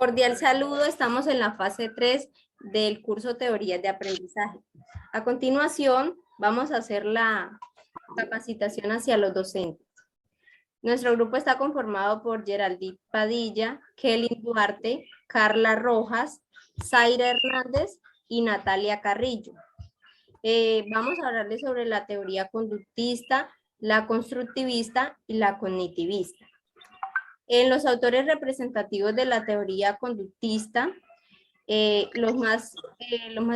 Cordial saludo, estamos en la fase 3 del curso Teorías de Aprendizaje. A continuación, vamos a hacer la capacitación hacia los docentes. Nuestro grupo está conformado por Geraldine Padilla, Kelly Duarte, Carla Rojas, Zaira Hernández y Natalia Carrillo. Vamos a hablarles sobre la teoría conductista, la constructivista y la cognitivista. En los autores representativos de la teoría conductista, los más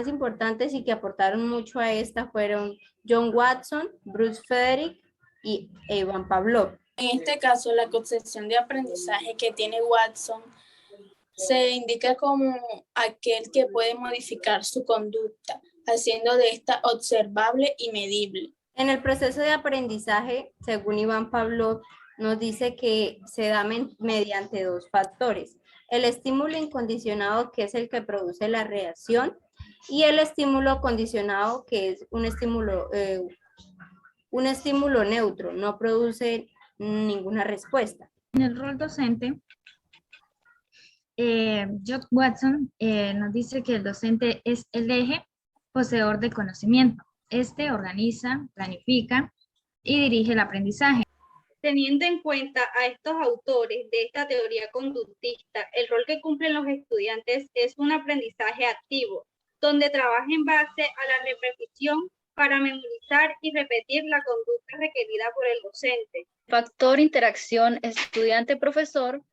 importantes y que aportaron mucho a esta fueron John Watson, Bruce Frederick y Ivan Pavlov. En este caso, la concepción de aprendizaje que tiene Watson se indica como aquel que puede modificar su conducta, haciendo de esta observable y medible. En el proceso de aprendizaje, según Ivan Pavlov, nos dice que se da mediante dos factores: el estímulo incondicionado, que es el que produce la reacción, y el estímulo condicionado, que es un estímulo neutro, no produce ninguna respuesta. En el rol docente, John Watson nos dice que el docente es el eje poseedor de conocimiento. Este organiza, planifica y dirige el aprendizaje. Teniendo en cuenta a estos autores de esta teoría conductista, el rol que cumplen los estudiantes es un aprendizaje activo, donde trabaja en base a la repetición para memorizar y repetir la conducta requerida por el docente. Factor interacción estudiante-profesor,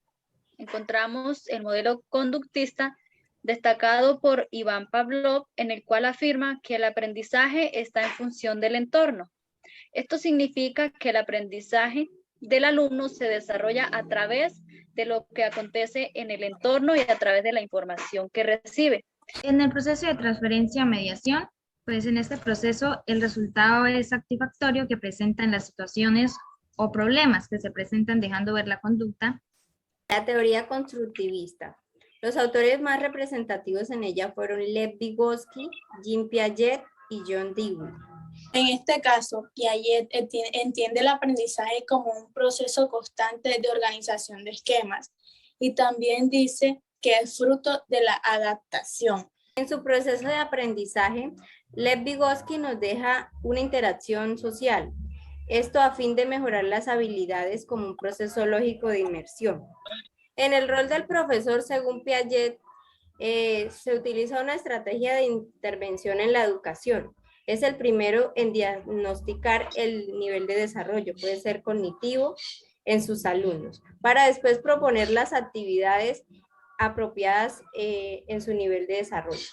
encontramos el modelo conductista destacado por Ivan Pavlov, en el cual afirma que el aprendizaje está en función del entorno. Esto significa que el aprendizaje del alumno se desarrolla a través de lo que acontece en el entorno y a través de la información que recibe. En el proceso de transferencia-mediación, pues en este proceso el resultado es satisfactorio que presentan las situaciones o problemas que se presentan dejando ver la conducta. La teoría constructivista. Los autores más representativos en ella fueron Lev Vygotsky, Jean Piaget y John Dewey. En este caso, Piaget entiende el aprendizaje como un proceso constante de organización de esquemas y también dice que es fruto de la adaptación. En su proceso de aprendizaje, Lev Vygotsky nos deja una interacción social, esto a fin de mejorar las habilidades como un proceso lógico de inmersión. En el rol del profesor, según Piaget, se utiliza una estrategia de intervención en la educación. Es el primero en diagnosticar el nivel de desarrollo, puede ser cognitivo, en sus alumnos, para después proponer las actividades apropiadas en su nivel de desarrollo.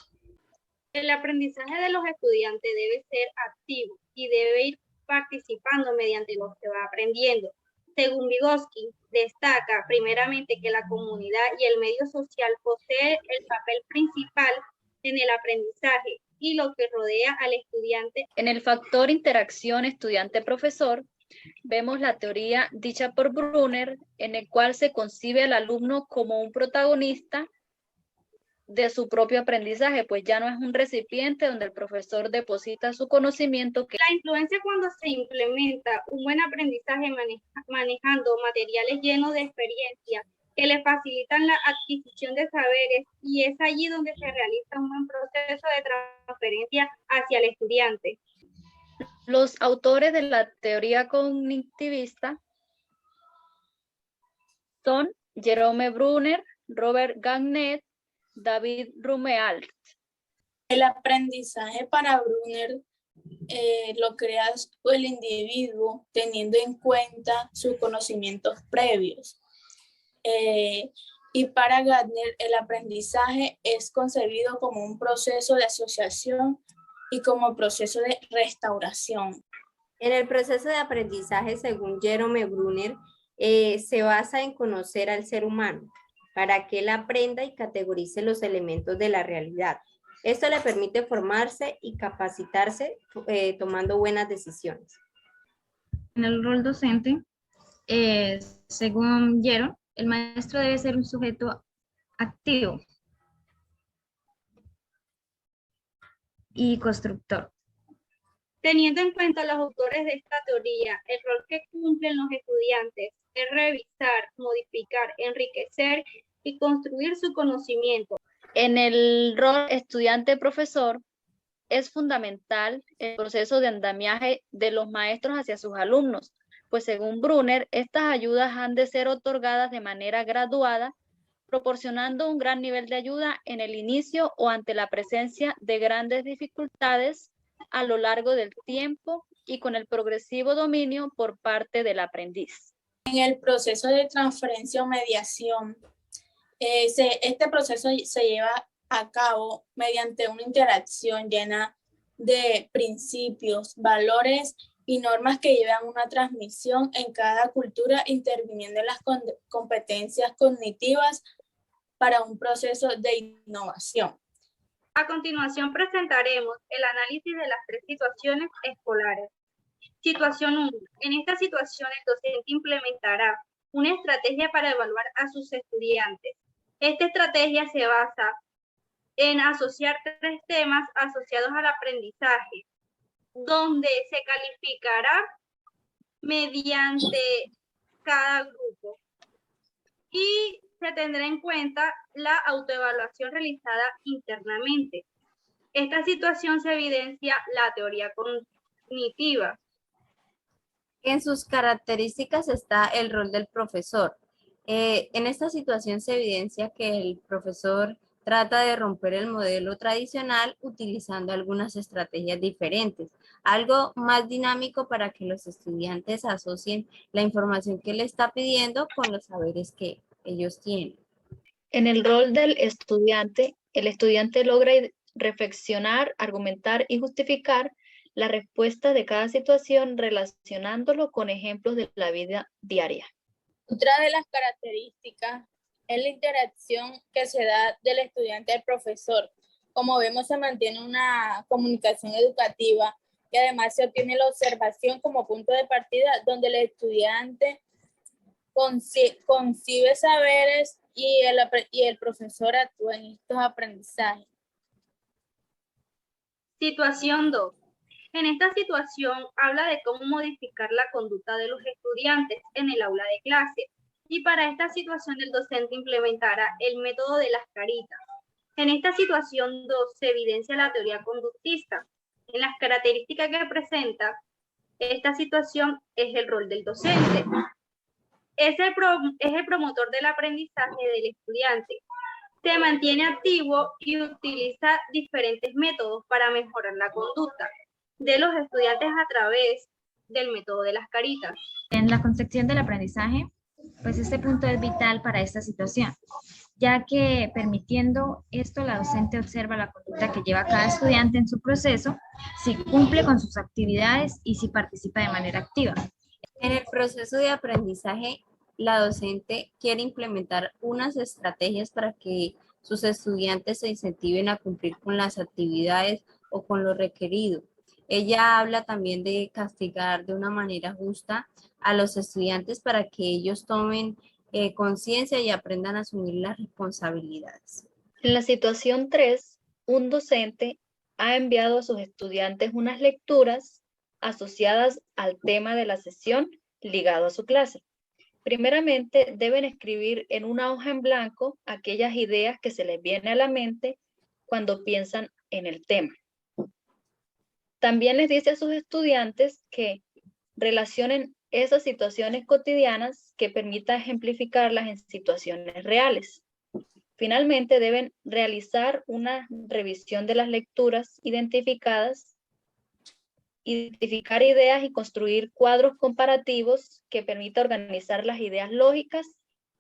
El aprendizaje de los estudiantes debe ser activo y debe ir participando mediante lo que va aprendiendo. Según Vygotsky, destaca primeramente que la comunidad y el medio social poseen el papel principal en el aprendizaje y lo que rodea al estudiante. En el factor interacción estudiante-profesor, vemos la teoría dicha por Brunner, en el cual se concibe al alumno como un protagonista de su propio aprendizaje, pues ya no es un recipiente donde el profesor deposita su conocimiento. La influencia cuando se implementa un buen aprendizaje manejando materiales llenos de experiencia que le facilitan la adquisición de saberes, y es allí donde se realiza un buen proceso de transferencia hacia el estudiante. Los autores de la teoría cognitivista son Jerome Brunner, Robert Gagnet, David Rumealt. El aprendizaje para Brunner lo crea el individuo teniendo en cuenta sus conocimientos previos. Y para Gardner, el aprendizaje es concebido como un proceso de asociación y como proceso de restauración. En el proceso de aprendizaje, según Jerome Brunner, se basa en conocer al ser humano para que él aprenda y categorice los elementos de la realidad. Esto le permite formarse y capacitarse tomando buenas decisiones. En el rol docente, según Jerome, el maestro debe ser un sujeto activo y constructor. Teniendo en cuenta los autores de esta teoría, el rol que cumplen los estudiantes es revisar, modificar, enriquecer y construir su conocimiento. En el rol estudiante-profesor es fundamental el proceso de andamiaje de los maestros hacia sus alumnos, pues según Brunner, estas ayudas han de ser otorgadas de manera graduada, proporcionando un gran nivel de ayuda en el inicio o ante la presencia de grandes dificultades a lo largo del tiempo y con el progresivo dominio por parte del aprendiz. En el proceso de transferencia o mediación, este proceso se lleva a cabo mediante una interacción llena de principios, valores y normas que llevan una transmisión en cada cultura, interviniendo en las competencias cognitivas para un proceso de innovación. A continuación presentaremos el análisis de las 3 situaciones escolares. Situación 1. En esta situación el docente implementará una estrategia para evaluar a sus estudiantes. Esta estrategia se basa en asociar 3 temas asociados al aprendizaje, donde se calificará mediante cada grupo y se tendrá en cuenta la autoevaluación realizada internamente. Esta situación se evidencia la teoría cognitiva. En sus características está el rol del profesor. En esta situación se evidencia que el profesor trata de romper el modelo tradicional utilizando algunas estrategias diferentes, algo más dinámico para que los estudiantes asocien la información que le está pidiendo con los saberes que ellos tienen. En el rol del estudiante, el estudiante logra reflexionar, argumentar y justificar la respuesta de cada situación relacionándolo con ejemplos de la vida diaria. Otra de las características es la interacción que se da del estudiante al profesor. Como vemos, se mantiene una comunicación educativa y además se obtiene la observación como punto de partida donde el estudiante concibe saberes y el profesor actúa en estos aprendizajes. Situación 2. En esta situación habla de cómo modificar la conducta de los estudiantes en el aula de clase. Y para esta situación el docente implementará el método de las caritas. En esta situación 2 se evidencia la teoría conductista. En las características que presenta esta situación es el rol del docente. Es el promotor del aprendizaje del estudiante. Se mantiene activo y utiliza diferentes métodos para mejorar la conducta de los estudiantes a través del método de las caritas. En la concepción del aprendizaje, pues este punto es vital para esta situación, ya que permitiendo esto, la docente observa la conducta que lleva cada estudiante en su proceso, si cumple con sus actividades y si participa de manera activa. En el proceso de aprendizaje, la docente quiere implementar unas estrategias para que sus estudiantes se incentiven a cumplir con las actividades o con lo requerido. Ella habla también de castigar de una manera justa a los estudiantes para que ellos tomen conciencia y aprendan a asumir las responsabilidades. En la situación 3, un docente ha enviado a sus estudiantes unas lecturas asociadas al tema de la sesión ligado a su clase. Primeramente, deben escribir en una hoja en blanco aquellas ideas que se les vienen a la mente cuando piensan en el tema. También les dice a sus estudiantes que relacionen esas situaciones cotidianas que permitan ejemplificarlas en situaciones reales. Finalmente, deben realizar una revisión de las lecturas identificadas, identificar ideas y construir cuadros comparativos que permitan organizar las ideas lógicas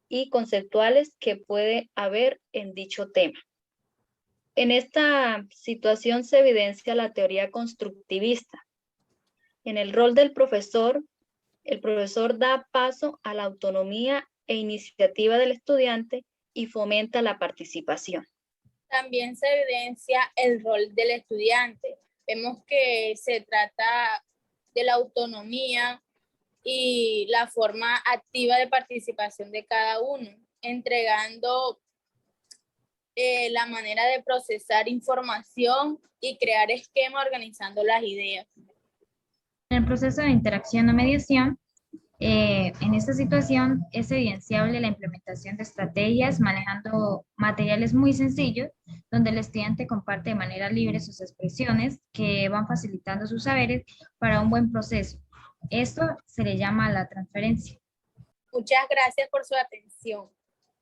y conceptuales que puede haber en dicho tema. En esta situación se evidencia la teoría constructivista. En el rol del profesor, el profesor da paso a la autonomía e iniciativa del estudiante y fomenta la participación. También se evidencia el rol del estudiante. Vemos que se trata de la autonomía y la forma activa de participación de cada uno, entregando la manera de procesar información y crear esquemas organizando las ideas. En el proceso de interacción o mediación, En esta situación es evidenciable la implementación de estrategias manejando materiales muy sencillos, donde el estudiante comparte de manera libre sus expresiones que van facilitando sus saberes para un buen proceso. Esto se le llama la transferencia. Muchas gracias por su atención.